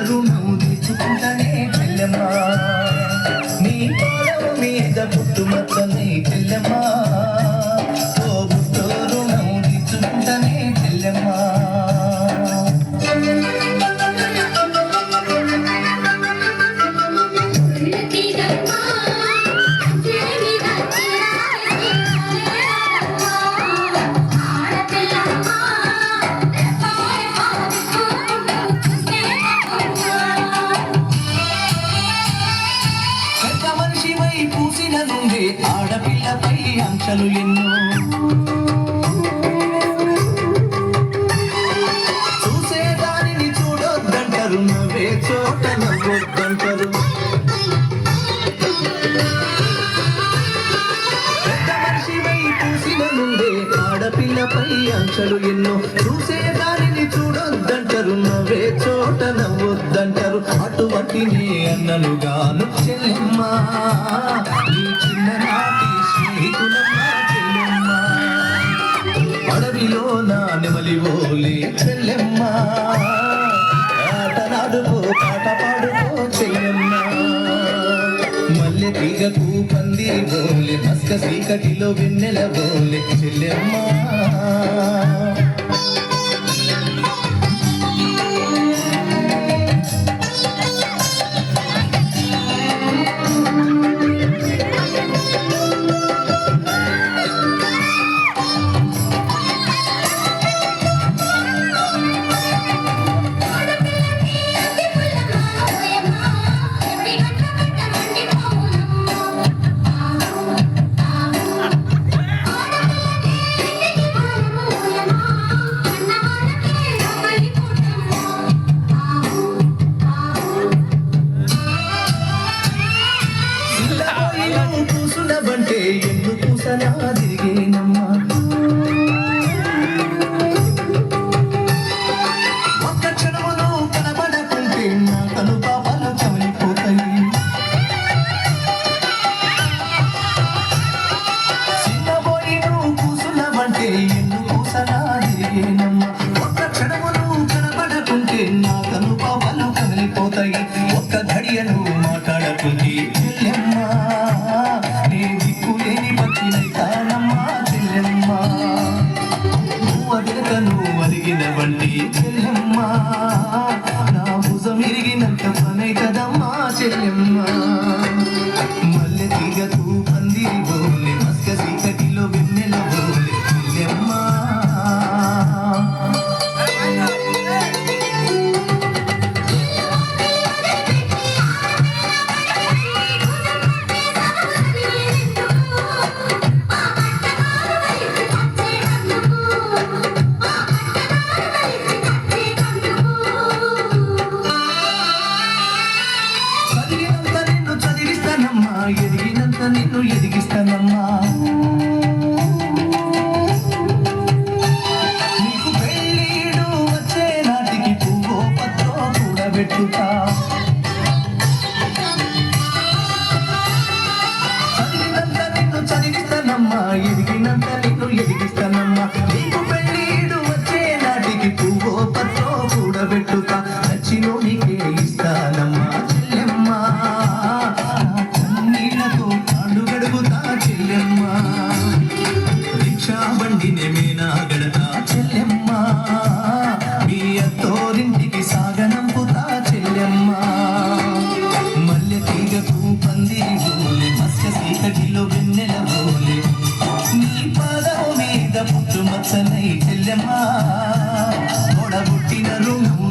రుణం తీర్చుకుంటనే చెల్లెమ్మా నీ పాదం మీద పుట్టుమచ్చనే చెల్లెమ్మా ఓ బుట్టో రుణం తీర్చుకుంటనే చెల్లెమ్మా పూసిన నుండే ఆడపిల్లపై అంశాలు ఎన్నో చూసేదానిని చూడొద్దంటారు నవ్వే చోట నవ్వొద్దంటారు పెద్ద మనిషిపై పూసిన నుండే ఆడపిల్లపై అంశాలు ఎన్నో చూసేదానిని చూడొద్దంటారు నవ్వే చోట నవ్వొద్దంటారు అటువంటి నీ అన్నలుగాను చెల్లెమ్మా నీ చిన్ననాటి స్నేహితులమ్మా చెల్లెమ్మా అడవిలో నా నెమలి ఓలే చెల్లెమ్మా ఆటలాడుకో పాట పాడుకో చెల్లెమ్మా మల్లె తీగకు పందిరి బోలే మస్క చీకటిలో వెన్నెల బోలే చెల్లెమ్మా కూసునబంటే ఎన్ను కూసలా తిరిగేనమ్మా ఒక్క క్షణములో కనబడకుంటే నా కను పాపలు కమిలిపోతాయి చిన్నబోయి నువ్వు కూసునబంటే ఎన్ను కూసలా తిరిగేనమ్మా ఒక్క క్షణములో కనబడకుంటే నా కను పాపలు కమిలిపోతాయి ఒక్క ఘడియను మాట్లాడకుంటే చెల్లెమ్మా నీ దిక్కులేని పచ్చినైతానమ్మా చెల్లెమ్మా నువ్వు అదనకను అరిగిన వంటి చెల్లెమ్మా నా భుజం ఇరిగినంత పనైతదమ్మా చెల్లెమ్మా మల్లె తీగకు పందిరి బోలే మస్క చీకటిలో వెన్నెల బోలే చెల్లెమ్మా ఎదిగినంత నిన్ను ఎదిగిస్తానమ్మా నీకు పెళ్ళిడు వచ్చే నాటికి పువ్వో పత్రో కూడబెట్టుతా చదివినంత నిన్ను చదివిస్తానమ్మా ఎదిగినంత నిన్ను ఎదిగిస్తానమ్మా నీకు పెళ్ళిడు వచ్చే నాటికి పువ్వో పత్రో కూడబెట్టుతా నచ్చినో నీకే ఇస్తానమ్మా చెల్లెమ్మా రిక్షా బండిని మీనా గడతా చెల్లెమ్మా మీ అత్తోరింటికి సాగనంపుతా చెల్లెమ్మా మల్లె తీగకు పందిరి బోలే మస్క చీకటిలో వెన్నెల బోలే నీ పాదం మీద పుట్టు మచ్చనై చెల్లెమ్మా తోడబుట్టిన రుణం